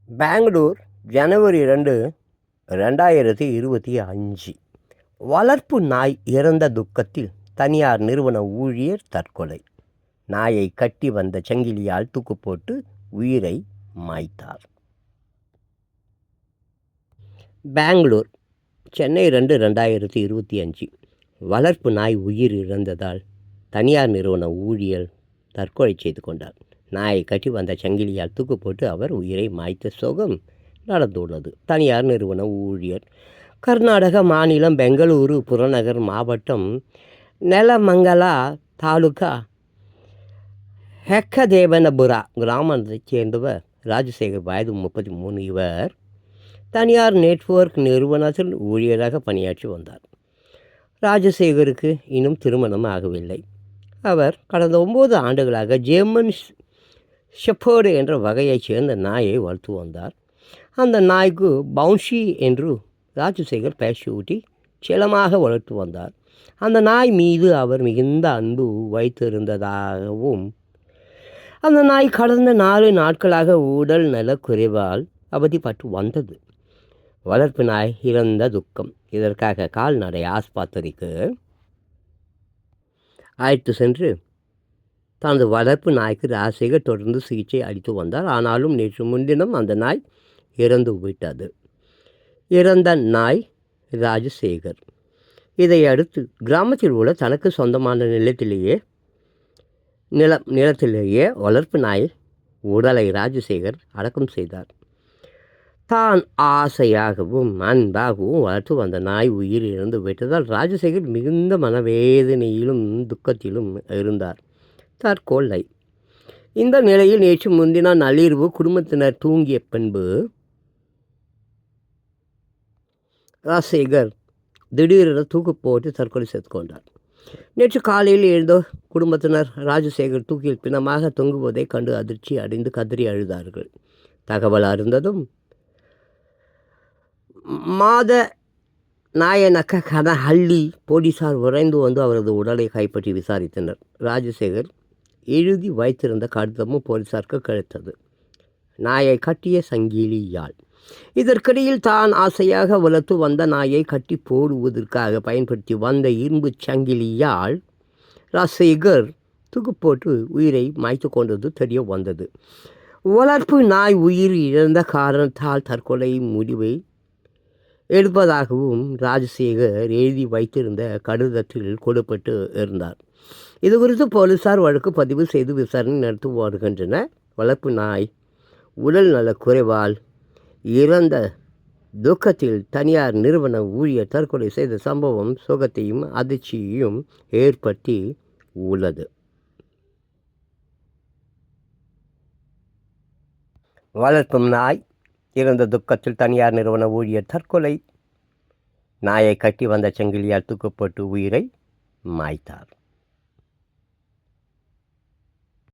பெங்களூர் ஜனவரி 2, 2025. வளர்ப்பு நாய் இறந்த துக்கத்தில் தனியார் நிறுவன ஊழியர் தற்கொலை. நாயை கட்டி வந்த சங்கிலியால் தூக்கு போட்டு உயிரை மாய்த்தார். பெங்களூர் சென்னை 2, 2025. வளர்ப்பு நாய் உயிர் இழந்ததால் தனியார் நிறுவன ஊழியர் தற்கொலை செய்து கொண்டார். நாயை கட்டி வந்த சங்கிலியால் தூக்கு போட்டு அவர் உயிரை மாய்த்த சோகம் நடந்துள்ளது. தனியார் நிறுவன ஊழியர் கர்நாடக மாநிலம் பெங்களூரு புறநகர் மாவட்டம் நெலமங்கலா தாலுகா ஹெக்கதேவனபுரா கிராமத்தைச் சேர்ந்தவர் ராஜசேகர், வயது 33. இவர் தனியார் நெட்வொர்க் நிறுவனத்தில் ஊழியராக பணியாற்றி வந்தார். ராஜசேகருக்கு இன்னும் திருமணம் ஆகவில்லை. அவர் கடந்த 9 ஆண்டுகளாக ஜெர்மன் ஷெப்பர்டு என்ற வகையைச் சேர்ந்த நாயை வளர்த்து வந்தார். அந்த நாய்க்கு பவுன்ஷி என்று ராஜசேகர் பெயர் சூட்டி செல்லமாக வளர்த்து வந்தார். அந்த நாய் மீது அவர் மிகுந்த அன்பு வைத்திருந்ததாகவும், அந்த நாய் கடந்த 4 நாட்களாக உடல் நலக்குறைவால் அவதிப்பட்டு வந்தது. வளர்ப்பு நாய் இறந்த துக்கம். இதற்காக கால்நடை ஆஸ்பத்திரிக்கு அழைத்து சென்று தனது வளர்ப்பு நாய்க்கு ராஜசேகர் தொடர்ந்து சிகிச்சை அளித்து வந்தார். ஆனாலும் நேற்று முன்தினம் அந்த நாய் இறந்து விட்டது. இறந்த நாய் ராஜசேகர். இதையடுத்து கிராமத்தில் உள்ள தனக்கு சொந்தமான நிலத்திலேயே வளர்ப்பு நாய் உடலை ராஜசேகர் அடக்கம் செய்தார். தான் ஆசையாகவும் அன்பாகவும் வளர்த்து வந்த நாய் உயிர் இழந்து விட்டதால் ராஜசேகர் மிகுந்த மனவேதனையிலும் துக்கத்திலும் இருந்தார். தற்கொலை. இந்த நிலையில் நேற்று முன்தினம் நள்ளிரவு குடும்பத்தினர் தூங்கிய பின்பு ராஜசேகர் திடீரென தூக்கு போட்டு தற்கொலை செய்து கொண்டார். நேற்று காலையில் எழுந்த குடும்பத்தினர் ராஜசேகர் தூக்கில் பிணமாக தொங்குவதை கண்டு அதிர்ச்சி அடைந்து கதறி அழுதார்கள். தகவல் அறிந்ததும் மாத நாயனக்க கனஹள்ளி போலீசார் விரைந்து வந்து அவரது உடலை கைப்பற்றி விசாரித்தனர். ராஜசேகர் எழுதி வைத்திருந்த கடிதமும் போலீசாருக்கு கிடைத்தது. நாயை கட்டிய சங்கிலியால். இதற்கிடையில் தான் ஆசையாக வளர்த்து வந்த நாயை கட்டி போடுவதற்காக பயன்படுத்தி வந்த இரும்பு சங்கிலியால் ராஜசேகர் தூக்கு போட்டு உயிரை மாய்த்து கொண்டது தெரிய வந்தது. வளர்ப்பு நாய் உயிர் இழந்த காரணத்தால் தற்கொலை முடிவை எடுப்பதாகவும் ராஜசேகர் எழுதி வைத்திருந்த கடிதத்தில் கூறப்பட்டு இருந்தார். இது குறித்து போலீசார் வழக்கு பதிவு செய்து விசாரணை நடத்தி வருகின்றனர். வளர்ப்பு நாய் உடல் நலக் குறைவால் இறந்த துக்கத்தில் தனியார் நிறுவன ஊழியர் தற்கொலை செய்த சம்பவம் சோகத்தையும் அதிர்ச்சியையும் ஏற்படுத்தி உள்ளது. வளர்ப்பும் நாய் இறந்த துக்கத்தில் தனியார் நிறுவன ஊழியர் தற்கொலை. நாயை கட்டி வந்த சங்கிலியால் தூக்கப்பட்டு உயிரை மாய்த்தார்.